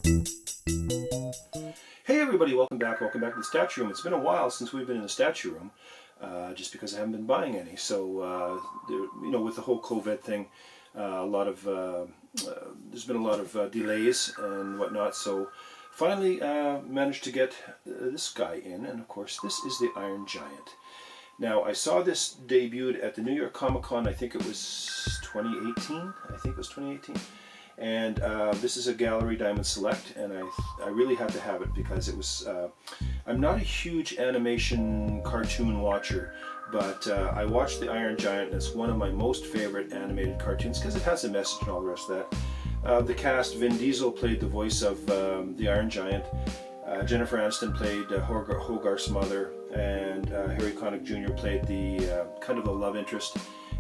Hey everybody, welcome back to the statue room. It's been a while since we've been in the statue room, just because I haven't been buying any. So, with the whole COVID thing, there's been a lot of delays and whatnot. So, finally managed to get this guy in, and of course, this is the Iron Giant. Now, I saw this debuted at the New York Comic Con. I think it was 2018. And this is a Gallery Diamond Select, and I really had to have it because it was, I'm not a huge animation cartoon watcher, but I watched The Iron Giant, and it's one of my most favorite animated cartoons because it has a message and all the rest of that. The cast: Vin Diesel played the voice of the Iron Giant, Jennifer Aniston played Hogarth's mother, and Harry Connick Jr. played the kind of the love interest,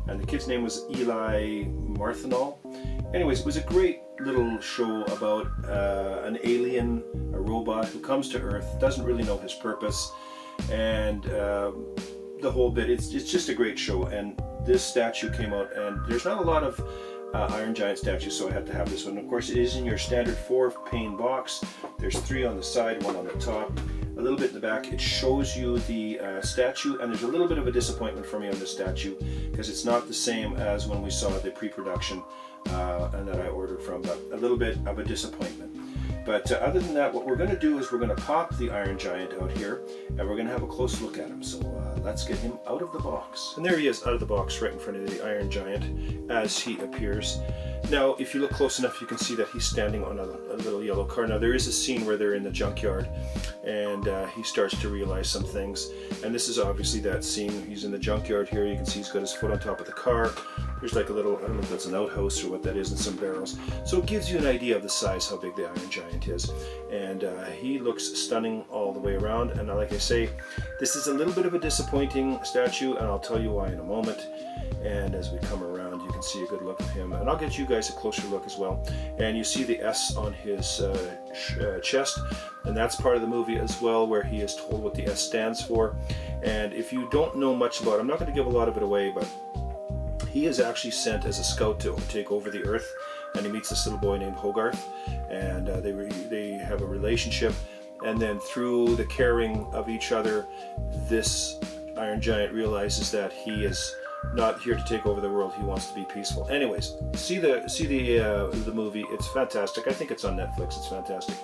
and the kid's name was Eli Marthinol. Anyways, it was a great little show about an alien, a robot who comes to Earth, doesn't really know his purpose, and the whole bit. It's just a great show, and this statue came out, and there's not a lot of Iron Giant statues, so I had to have this one. Of course, it is in your standard 4-pane box. There's 3 on the side, 1 on the top, a little bit in the back. It shows you the statue, and there's a little bit of a disappointment for me on this statue because it's not the same as when we saw the pre-production and that I ordered from, but a little bit of a disappointment. But other than that, what we're going to do is we're going to pop the Iron Giant out here, and we're going to have a close look at him. So let's get him out of the box. And there he is out of the box right in front of the Iron Giant as he appears. Now, if you look close enough, you can see that he's standing on a little yellow car. Now, there is a scene where they're in the junkyard, and he starts to realize some things. And this is obviously that scene. He's in the junkyard here. You can see he's got his foot on top of the car. There's like a little, I don't know if that's an outhouse or what that is, and some barrels. So it gives you an idea of the size, how big the Iron Giant is. And he looks stunning all the way around. And like I say, this is a little bit of a disappointing statue, and I'll tell you why in a moment. And as we come around, you can see a good look of him. And I'll get you guys a closer look as well. And you see the S on his chest, and that's part of the movie as well, where he is told what the S stands for. And if you don't know much about it, I'm not going to give a lot of it away, but he is actually sent as a scout to take over the Earth, and he meets this little boy named Hogarth, and they have a relationship, and then through the caring of each other, this Iron Giant realizes that he is not here to take over the world. He wants to be peaceful. Anyways, see the movie. It's fantastic. I think it's on Netflix. It's fantastic.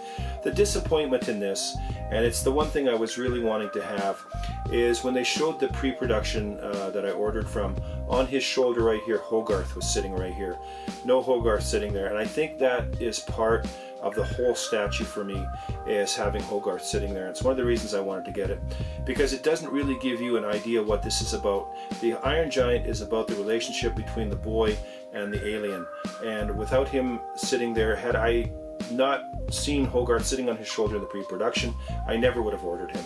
The disappointment in this, and it's the one thing I was really wanting to have, is when they showed the pre-production that I ordered from, on his shoulder right here, Hogarth was sitting right here. No Hogarth sitting there, and I think that is part of the whole statue for me, is having Hogarth sitting there. It's one of the reasons I wanted to get it, because it doesn't really give you an idea what this is about. The Iron Giant is about the relationship between the boy and the alien, and without him sitting there, had I not seen Hogarth sitting on his shoulder in the pre-production, I never would have ordered him.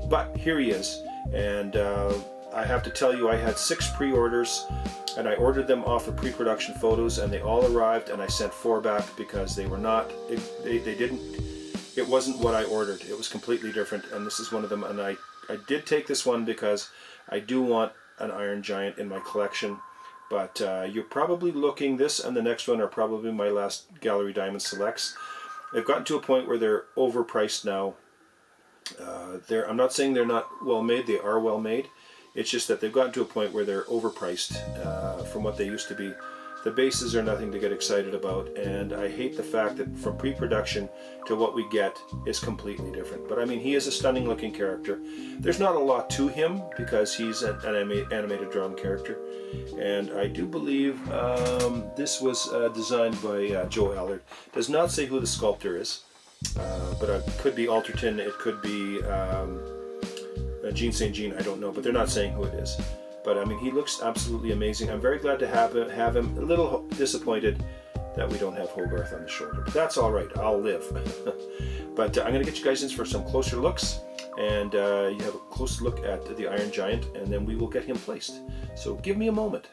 But here he is, and I have to tell you, I had 6 pre-orders, and I ordered them off of pre-production photos, and they all arrived, and I sent 4 back because they were not, it wasn't what I ordered. It was completely different, and this is one of them. And I did take this one because I do want an Iron Giant in my collection. But you're probably looking, this and the next one are probably my last Gallery Diamond Selects. They've gotten to a point where they're overpriced now. I'm not saying they're not well made, they are well made. It's just that they've gotten to a point where they're overpriced from what they used to be. The bases are nothing to get excited about, and I hate the fact that from pre-production to what we get is completely different. But I mean, he is a stunning looking character. There's not a lot to him because he's an animated drawn character. And I do believe this was designed by Joe Allard. Does not say who the sculptor is, but it could be Alterton, it could be Jean St. Jean, I don't know, but they're not saying who it is. But I mean, he looks absolutely amazing. I'm very glad to have him. A little disappointed that we don't have Hogarth on the shoulder, but that's all right. I'll live. But I'm going to get you guys in for some closer looks, and you have a close look at the Iron Giant, and then we will get him placed. So give me a moment.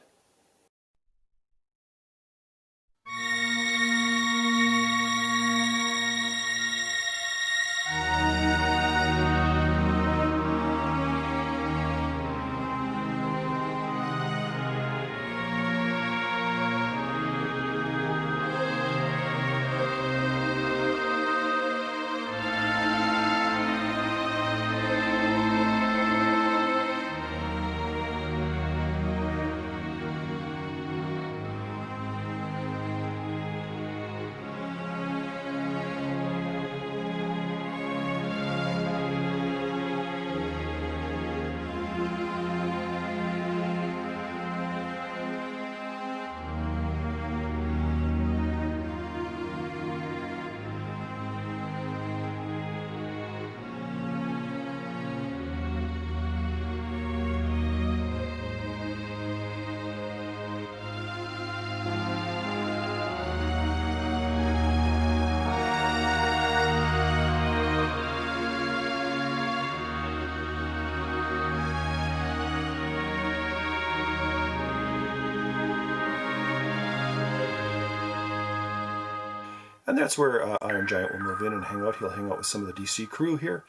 And that's where Iron Giant will move in and hang out. He'll hang out with some of the DC crew here.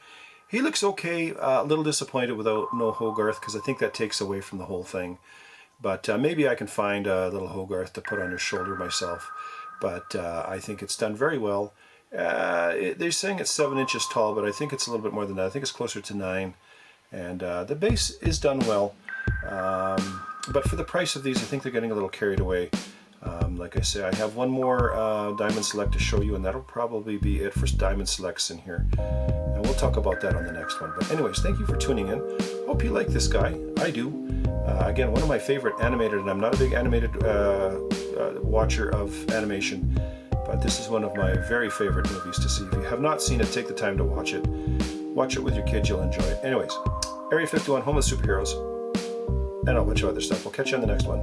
He looks okay, a little disappointed without no Hogarth, because I think that takes away from the whole thing. But maybe I can find a little Hogarth to put on his shoulder myself. But I think it's done very well. They're saying it's 7 inches tall, but I think it's a little bit more than that. I think it's closer to 9. And the base is done well. But for the price of these, I think they're getting a little carried away. Like I say, I have one more Diamond Select to show you, and that'll probably be it for Diamond Selects in here. And we'll talk about that on the next one. But anyways, thank you for tuning in. Hope you like this guy. I do. Again, one of my favorite animated, and I'm not a big animated watcher of animation, but this is one of my very favorite movies to see. If you have not seen it, take the time to watch it. Watch it with your kids, you'll enjoy it. Anyways, Area 51, Home of Superheroes, and a bunch of other stuff. We'll catch you on the next one.